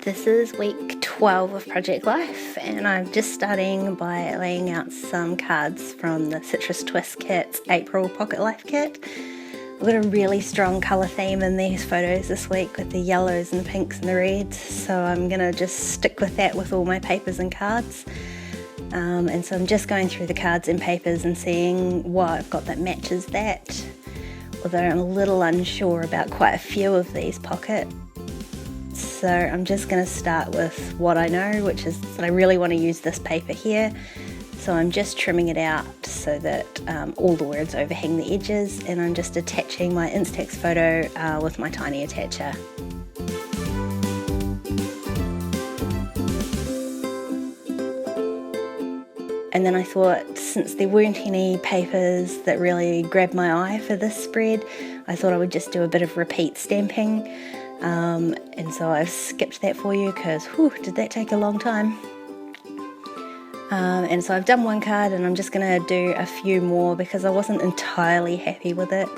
This is week 12 of Project Life, and I'm just starting by laying out some cards from the Citrus Twist Kit's April Pocket Life kit. I've got a really strong colour theme in these photos this week with the yellows and the pinks and the reds, so I'm going to just stick with that with all my papers and cards. And so I'm just going through the cards and papers and seeing what I've got that matches that, although I'm a little unsure about quite a few of these pockets. So I'm just going to start with what I know, which is that I really want to use this paper here. So I'm just trimming it out so that all the words overhang the edges, and I'm just attaching my Instax photo with my tiny attacher. And then I thought, since there weren't any papers that really grabbed my eye for this spread, I thought I would just do a bit of repeat stamping. And so I've skipped that for you because, did that take a long time? And so I've done one card, and I'm just going to do a few more because I wasn't entirely happy with it.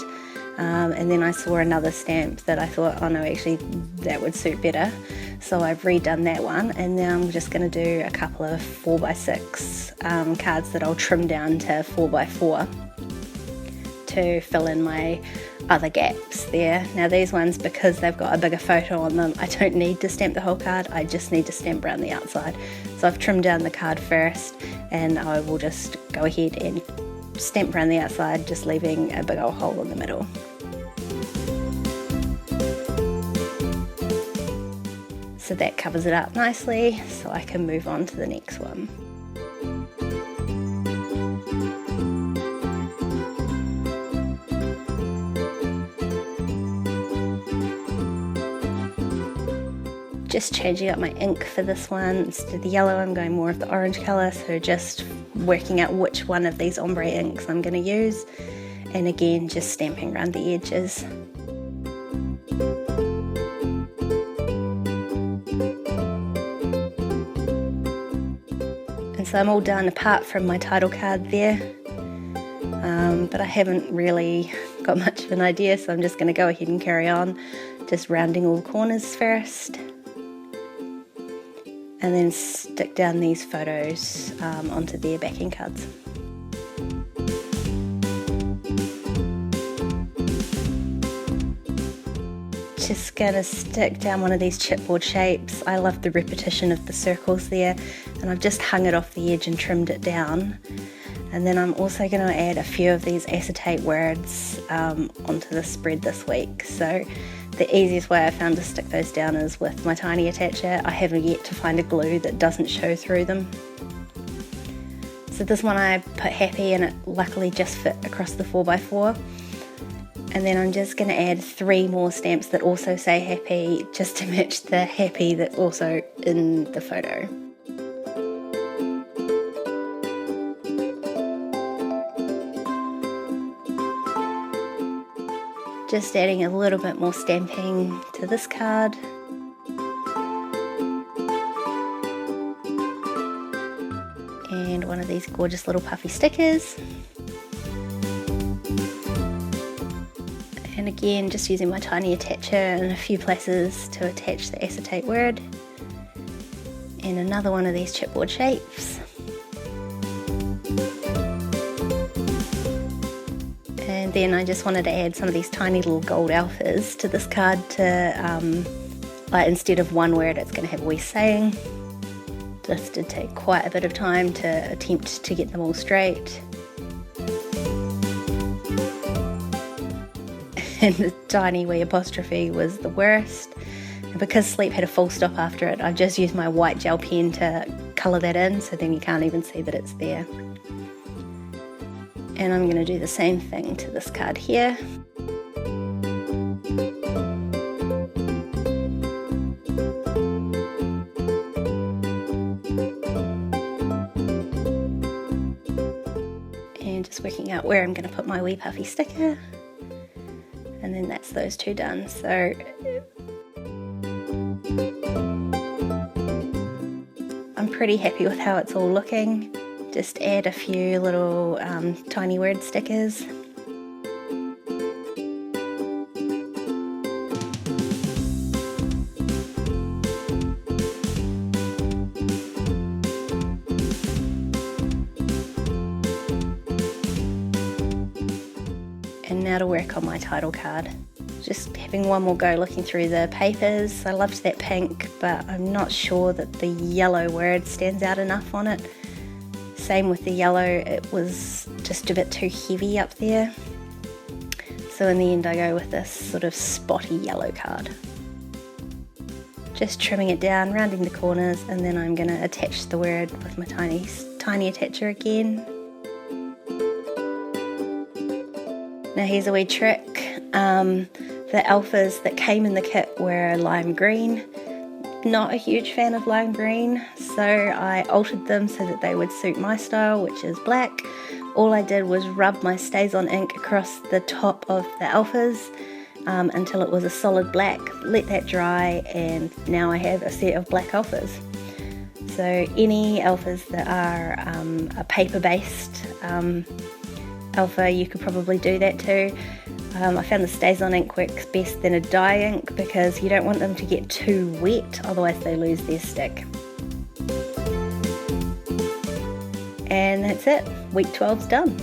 And then I saw another stamp that I thought, oh no, actually that would suit better. So I've redone that one, and now I'm just going to do a couple of 4x6 cards that I'll trim down to 4x4 to fill in my other gaps there. Now these ones, because they've got a bigger photo on them, I don't need to stamp the whole card, I just need to stamp around the outside. So I've trimmed down the card first, and I will just go ahead and stamp around the outside, just leaving a big old hole in the middle. So that covers it up nicely, so I can move on to the next one. Just changing up my ink for this one. Instead of the yellow, I'm going more of the orange colour, so just working out which one of these ombre inks I'm going to use, and again just stamping around the edges. And so I'm all done apart from my title card there, but I haven't really got much of an idea, so I'm just going to go ahead and carry on, just rounding all the corners first. And then stick down these photos onto their backing cards. Just gonna stick down one of these chipboard shapes. I love the repetition of the circles there, and I've just hung it off the edge and trimmed it down. And then I'm also going to add a few of these acetate words onto the spread this week. So the easiest way I found to stick those down is with my tiny attacher. I haven't yet to find a glue that doesn't show through them. So this one I put happy, and it luckily just fit across the 4x4. And then I'm just going to add 3 more stamps that also say happy, just to match the happy that's also in the photo. Just adding a little bit more stamping to this card. And one of these gorgeous little puffy stickers. And again, just using my tiny attacher in a few places to attach the acetate word. And another one of these chipboard shapes. And then I just wanted to add some of these tiny little gold alphas to this card to, like, instead of one word, it's going to have a wee saying. This did take quite a bit of time to attempt to get them all straight. And the tiny wee apostrophe was the worst. And because Sleep had a full stop after it, I've just used my white gel pen to colour that in, so then you can't even see that it's there. And I'm going to do the same thing to this card here. And just working out where I'm going to put my wee puffy sticker. And then that's those 2 done. So I'm pretty happy with how it's all looking. Just add a few little tiny word stickers. now to work on my title card. Just having one more go looking through the papers. I loved that pink, but I'm not sure that the yellow word stands out enough on it. Same with the yellow, it was just a bit too heavy up there. So in the end I go with this sort of spotty yellow card. Just trimming it down, rounding the corners, and then I'm going to attach the word with my tiny attacher again. Now here's a wee trick. The alphas that came in the kit were lime green. Not a huge fan of lime green, so I altered them so that they would suit my style, which is black. All I did was rub my StazOn ink across the top of the alphas until it was a solid black, let that dry, and now I have a set of black alphas. So any alphas that are a paper-based alpha, you could probably do that too. I found the StazOn ink works best than a dye ink because you don't want them to get too wet, otherwise they lose their stick. And that's it, week 12's done.